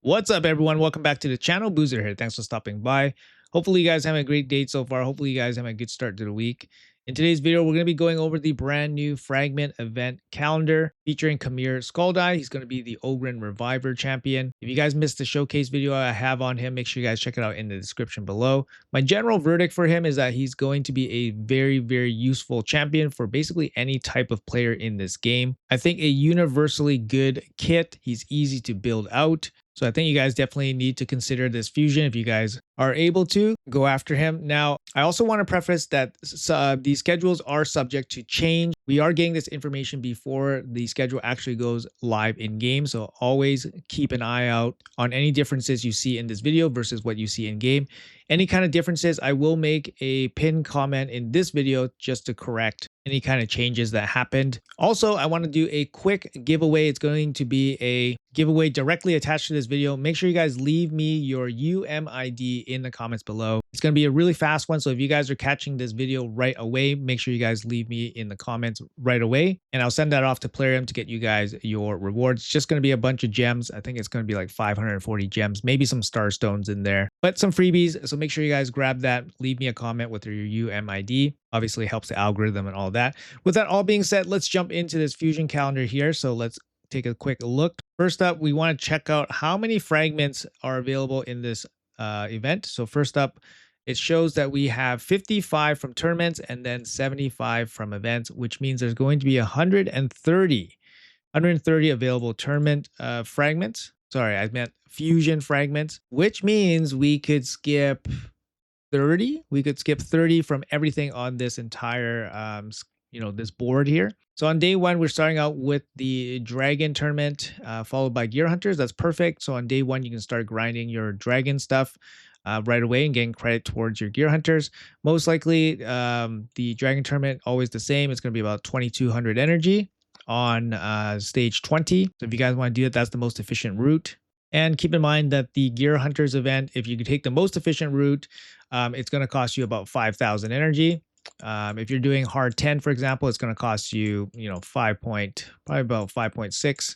What's up, everyone? Welcome back to the channel. Boozer here. Thanks for stopping by. Hopefully, you guys having a great day so far. Hopefully, you guys having a good start to the week. In today's video, we're going to be going over the brand new Fragment event calendar featuring Khamir Scald Eye. He's going to be the Ogren Reviver champion. If you guys missed the showcase video I have on him, make sure you guys check it out in the description below. My general verdict for him is that he's going to be a very, very useful champion for basically any type of player in this game. I think a universally good kit. He's easy to build out. So I think you guys definitely need to consider this fusion if you guys are able to go after him. Now, I also want to preface that these schedules are subject to change. We are getting this information before the schedule actually goes live in game. So always keep an eye out on any differences you see in this video versus what you see in game. Any kind of differences, I will make a pinned comment in this video just to correct any kind of changes that happened. Also, I want to do a quick giveaway. It's going to be a giveaway directly attached to this video. Make sure you guys leave me your UMID in the comments below. It's going to be a really fast one. So if you guys are catching this video right away, make sure you guys leave me in the comments right away. And I'll send that off to Plarium to get you guys your rewards. It's just going to be a bunch of gems. I think it's going to be like 540 gems, maybe some star stones in there, but some freebies. So make sure you guys grab that. Leave me a comment with your UMID. Obviously helps the algorithm and all that. With that all being said, let's jump into this fusion calendar here. So let's take a quick look. First up, we want to check out how many fragments are available in this event. So first up, it shows that we have 55 from tournaments and then 75 from events, which means there's going to be 130 available tournament fragments. Sorry, I meant fusion fragments, which means we could skip 30. We could skip 30 from everything on this entire this board here. So on day one, we're starting out with the dragon tournament, followed by gear hunters. That's perfect. So on day one, you can start grinding your dragon stuff right away and getting credit towards your gear hunters. Most likely, the dragon tournament always the same. It's going to be about 2200 energy on stage 20. So if you guys want to do it, that's the most efficient route. And keep in mind that the Gear Hunters event, if you could take the most efficient route, it's going to cost you about 5,000 energy. If you're doing hard 10, for example, it's going to cost you, probably about 5.6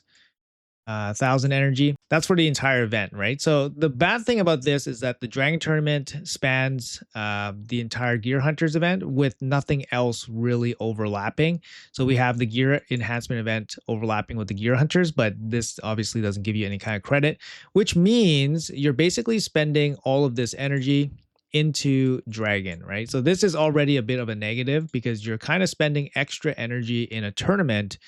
thousand energy. That's for the entire event, right? So the bad thing about this is that the Dragon Tournament spans the entire Gear Hunters event with nothing else really overlapping. So we have the Gear Enhancement event overlapping with the Gear Hunters, but this obviously doesn't give you any kind of credit, which means you're basically spending all of this energy into Dragon, right? So this is already a bit of a negative because you're kind of spending extra energy in a tournament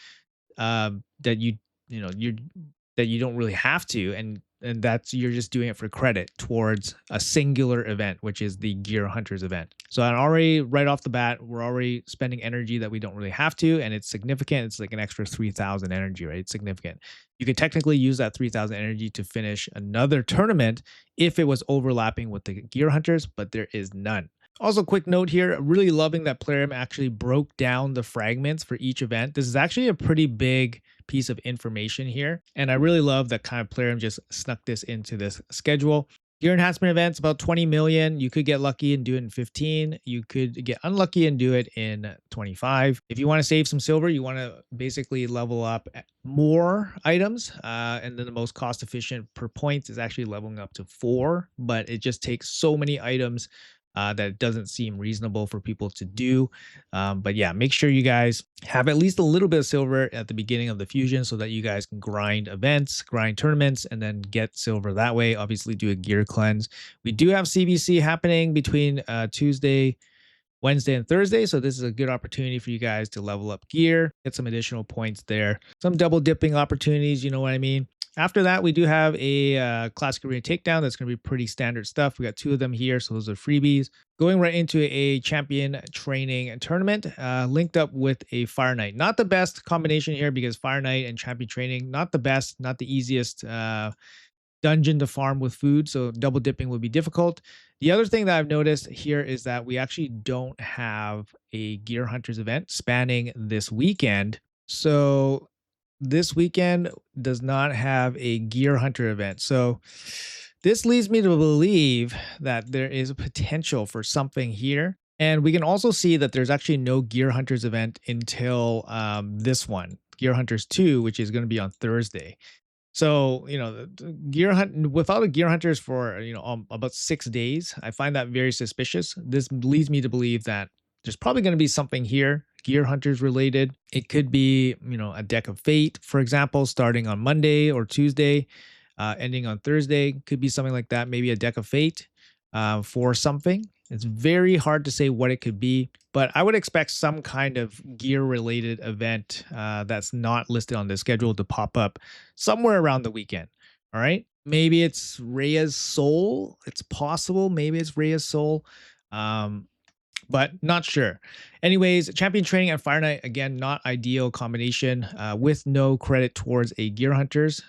that you don't really have to, and that's you're just doing it for credit towards a singular event, which is the Gear Hunters event. So I'm already right off the bat, we're already spending energy that we don't really have to, and it's significant. It's like an extra 3,000 energy, right? It's significant. You could technically use that 3,000 energy to finish another tournament if it was overlapping with the Gear Hunters, but there is none. Also, quick note here, really loving that Plarium actually broke down the fragments for each event. This is actually a pretty big piece of information here, and I really love that kind of Plarium just snuck this into this schedule. Gear enhancement events, about 20 million. You could get lucky and do it in 15. You could get unlucky and do it in 25. If you want to save some silver, you want to basically level up more items, and then the most cost efficient per point is actually leveling up to 4, but it just takes so many items that it doesn't seem reasonable for people to do. But yeah, make sure you guys have at least a little bit of silver at the beginning of the fusion so that you guys can grind events, grind tournaments, and then get silver that way. Obviously, do a gear cleanse. We do have CVC happening between Tuesday, Wednesday, and Thursday. So this is a good opportunity for you guys to level up gear, get some additional points there. Some double dipping opportunities, you know what I mean? After that, we do have a classic arena takedown. That's going to be pretty standard stuff. We got 2 of them here, so those are freebies. Going right into a champion training tournament, linked up with a Fire Knight. Not the best combination here because Fire Knight and champion training, not the best, not the easiest dungeon to farm with food, so double dipping would be difficult. The other thing that I've noticed here is that we actually don't have a Gear Hunters event spanning this weekend. So this weekend does not have a Gear Hunter event. So this leads me to believe that there is a potential for something here. And we can also see that there's actually no Gear Hunters event until this one, Gear Hunters 2, which is going to be on Thursday. So, the gear hunt without a gear hunters for, about 6 days, I find that very suspicious. This leads me to believe that there's probably going to be something here, gear hunters related. It could be, a deck of fate, for example, starting on Monday or Tuesday, ending on Thursday. Could be something like that. Maybe a deck of fate for something. It's very hard to say what it could be, but I would expect some kind of gear related event that's not listed on the schedule to pop up somewhere around the weekend. All right. Maybe it's Rhea's Soul. It's possible. Maybe it's Rhea's Soul. Um, but not sure. Anyways, champion training and fire night, again, not ideal combination with no credit towards a gear hunters.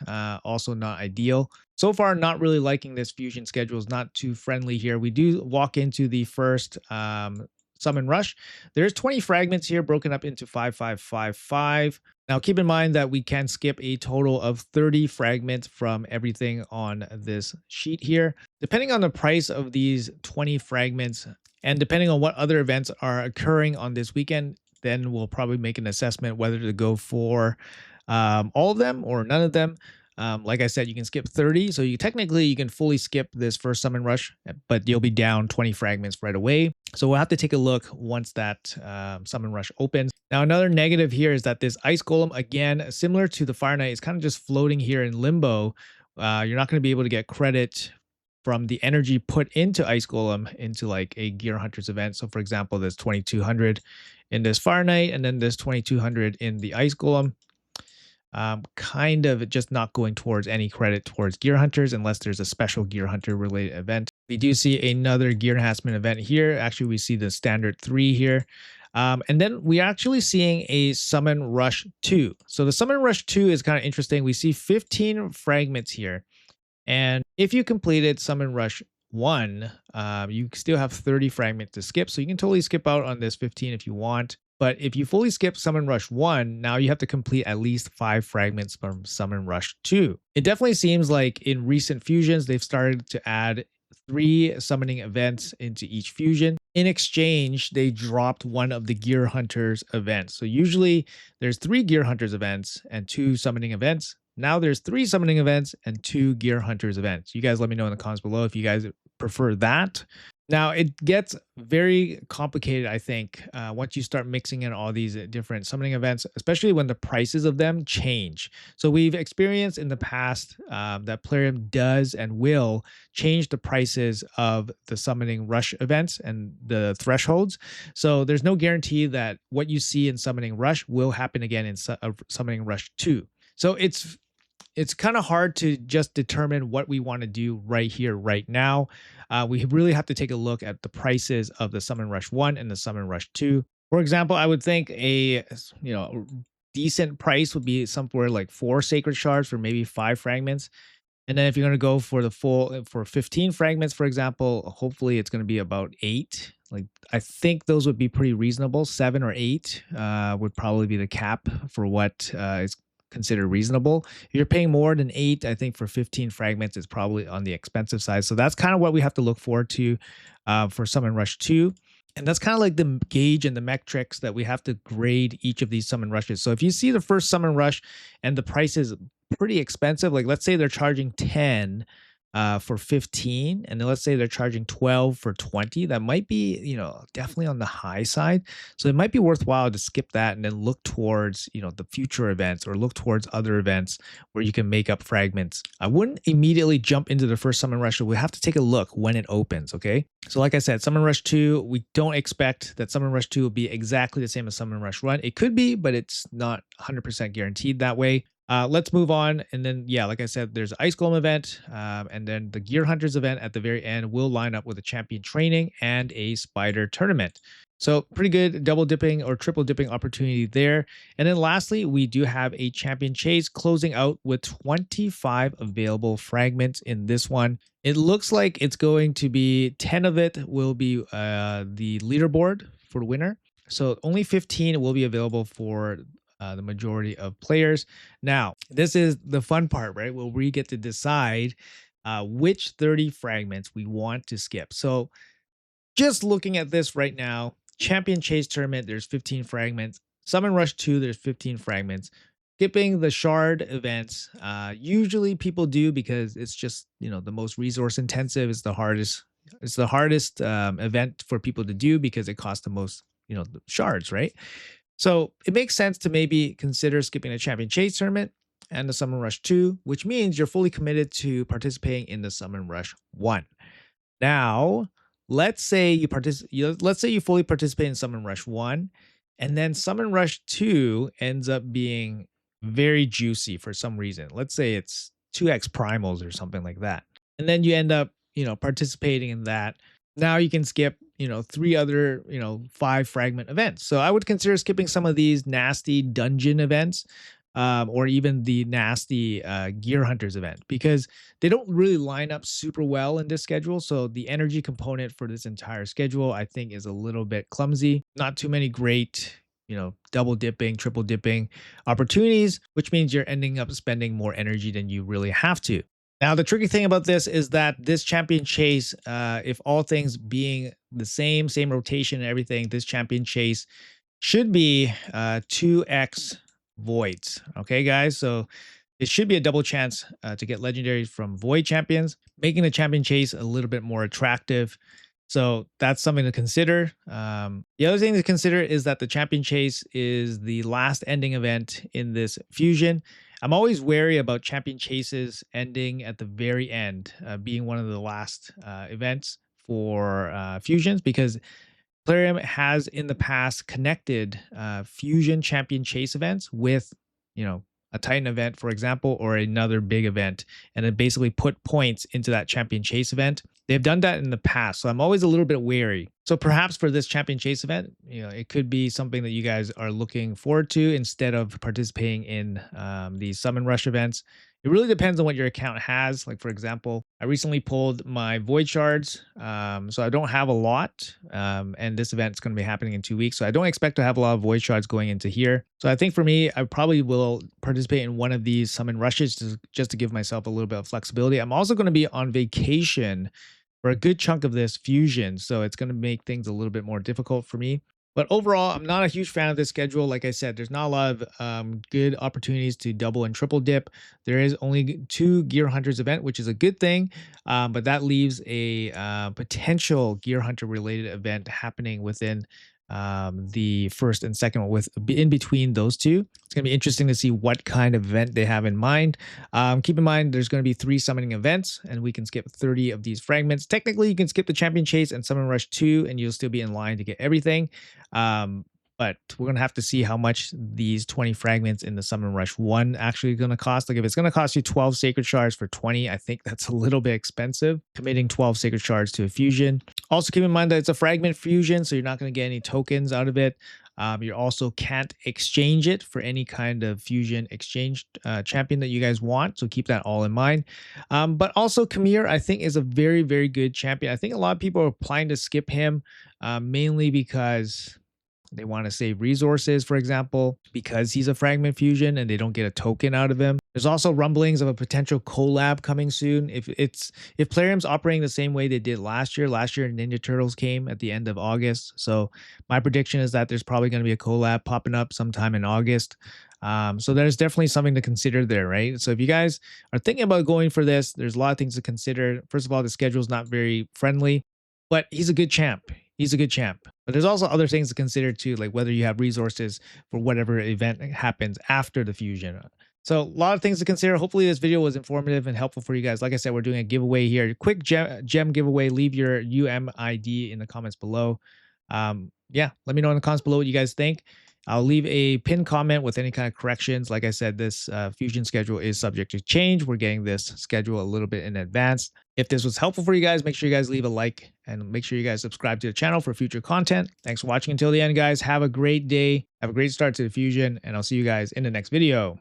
Also not ideal. So far, not really liking this fusion schedule. Is not too friendly here. We do walk into the first summon rush. There's 20 fragments here broken up into 5, 5, 5, 5. Now, keep in mind that we can skip a total of 30 fragments from everything on this sheet here. Depending on the price of these 20 fragments, and depending on what other events are occurring on this weekend, then we'll probably make an assessment whether to go for all of them or none of them. Like I said, you can skip 30. So you can fully skip this first summon rush, but you'll be down 20 fragments right away. So we'll have to take a look once that summon rush opens. Now, another negative here is that this ice golem, again, similar to the fire knight, is kind of just floating here in limbo. You're not going to be able to get credit from the energy put into Ice Golem into like a Gear Hunters event. So for example, there's 2200 in this Fire Knight, and then there's 2200 in the Ice Golem. Kind of just not going towards any credit towards Gear Hunters unless there's a special Gear Hunter related event. We do see another Gear Enhancement event here. Actually, we see the standard 3 here. And then we're actually seeing a Summon Rush 2. So the Summon Rush 2 is kind of interesting. We see 15 fragments here. And if you completed Summon Rush 1, you still have 30 fragments to skip. So you can totally skip out on this 15 if you want. But if you fully skip Summon Rush 1, now you have to complete at least 5 fragments from Summon Rush 2. It definitely seems like in recent fusions, they've started to add 3 summoning events into each fusion. In exchange, they dropped one of the Gear Hunters events. So usually there's 3 Gear Hunters events and 2 summoning events. Now there's 3 summoning events and 2 Gear Hunters events. You guys let me know in the comments below if you guys prefer that. Now it gets very complicated, I think, once you start mixing in all these different summoning events, especially when the prices of them change. So we've experienced in the past that Plarium does and will change the prices of the summoning rush events and the thresholds. So there's no guarantee that what you see in summoning rush will happen again in summoning rush 2. So it's kind of hard to just determine what we want to do right here, right now. We really have to take a look at the prices of the Summon Rush 1 and the Summon Rush 2. For example, I would think a decent price would be somewhere like 4 Sacred Shards for maybe 5 fragments. And then if you're going to go for the full, for 15 fragments, for example, hopefully it's going to be about 8. Like, I think those would be pretty reasonable. 7 or 8 would probably be the cap for what is considered reasonable. If you're paying more than 8, I think for 15 fragments, it's probably on the expensive side. So that's kind of what we have to look forward to for Summon Rush 2. And that's kind of like the gauge and the metrics that we have to grade each of these summon rushes. So if you see the first summon rush and the price is pretty expensive, like let's say they're charging 10 for 15, and then let's say they're charging 12 for 20, that might be, definitely on the high side. So it might be worthwhile to skip that and then look towards, the future events or look towards other events where you can make up fragments. I wouldn't immediately jump into the first summon rush. We have to take a look when it opens. Okay. So like I said, Summon Rush 2, we don't expect that Summon Rush 2 will be exactly the same as Summon Rush 1. It could be, but it's not 100% guaranteed that way. Let's move on. And then, yeah, like I said, there's an Ice Golem event. And then the Gear Hunters event at the very end will line up with a champion training and a spider tournament. So pretty good double dipping or triple dipping opportunity there. And then lastly, we do have a champion chase closing out with 25 available fragments in this one. It looks like it's going to be 10 of it will be the leaderboard for the winner. So only 15 will be available for the majority of players. Now, this is the fun part, right? Where we get to decide which 30 fragments we want to skip. So just looking at this right now, Champion Chase Tournament, there's 15 fragments. Summon Rush 2, there's 15 fragments. skipping the shard events, usually people do because it's just, the most resource intensive. It's the hardest event for people to do because it costs the most, the shards, right? So it makes sense to maybe consider skipping the Champion Chase tournament and the Summon Rush 2, which means you're fully committed to participating in the Summon Rush 1. Now, let's say you fully participate in Summon Rush 1, and then Summon Rush 2 ends up being very juicy for some reason. Let's say it's 2x primals or something like that. And then you end up, participating in that. Now you can skip, three other, 5 fragment events. So I would consider skipping some of these nasty dungeon events, or even the nasty Gear Hunters event, because they don't really line up super well in this schedule. So the energy component for this entire schedule, I think, is a little bit clumsy. Not too many great, double dipping, triple dipping opportunities, which means you're ending up spending more energy than you really have to. Now, the tricky thing about this is that this champion chase, if all things being the same rotation and everything, this champion chase should be 2x voids. Okay, guys. So it should be a double chance to get legendaries from void champions, making the champion chase a little bit more attractive. So that's something to consider. The other thing to consider is that the champion chase is the last ending event in this fusion. I'm always wary about champion chases ending at the very end, being one of the last events for fusions, because Plarium has in the past connected fusion champion chase events with, a Titan event, for example, or another big event, and then basically put points into that champion chase event. They've done that in the past, so I'm always a little bit wary. So perhaps for this champion chase event, it could be something that you guys are looking forward to instead of participating in these summon rush events. It really depends on what your account has. Like, for example, I recently pulled my void shards, so I don't have a lot, and this event is going to be happening in 2 weeks, so I don't expect to have a lot of void shards going into here. So I think for me, I probably will participate in one of these summon rushes just to give myself a little bit of flexibility. I'm also going to be on vacation for a good chunk of this fusion, so it's going to make things a little bit more difficult for me. But overall, I'm not a huge fan of this schedule. Like I said, there's not a lot of good opportunities to double and triple dip. There is only 2 Gear Hunters event, which is a good thing, but that leaves a potential Gear Hunter related event happening within the first and second one, with in between those two. It's going to be interesting to see what kind of event they have in mind. Keep in mind, there's going to be 3 summoning events, and we can skip 30 of these fragments. Technically, you can skip the Champion Chase and Summon Rush 2, and you'll still be in line to get everything. But we're going to have to see how much these 20 fragments in the Summon Rush 1 actually going to cost. Like, if it's going to cost you 12 Sacred Shards for 20, I think that's a little bit expensive, committing 12 Sacred Shards to a fusion. Also, keep in mind that it's a fragment fusion, so you're not going to get any tokens out of it. You also can't exchange it for any kind of fusion exchange champion that you guys want, so keep that all in mind. But also, Khamir, I think, is a very, very good champion. I think a lot of people are planning to skip him, mainly because they want to save resources, for example, because he's a fragment fusion and they don't get a token out of him. There's also rumblings of a potential collab coming soon. If Plarium's operating the same way they did last year Ninja Turtles came at the end of August. So my prediction is that there's probably going to be a collab popping up sometime in August. So there's definitely something to consider there, right? So if you guys are thinking about going for this, there's a lot of things to consider. First of all, the schedule is not very friendly, but he's a good champ. He's a good champ. But there's also other things to consider too, like whether you have resources for whatever event happens after the fusion. So a lot of things to consider. Hopefully this video was informative and helpful for you guys. Like I said, we're doing a giveaway here. Quick gem giveaway. Leave your UMID in the comments below. Yeah, let me know in the comments below what you guys think. I'll leave a pinned comment with any kind of corrections. Like I said, this fusion schedule is subject to change. We're getting this schedule a little bit in advance. If this was helpful for you guys, make sure you guys leave a like and make sure you guys subscribe to the channel for future content. Thanks for watching until the end, guys. Have a great day. Have a great start to the fusion, and I'll see you guys in the next video.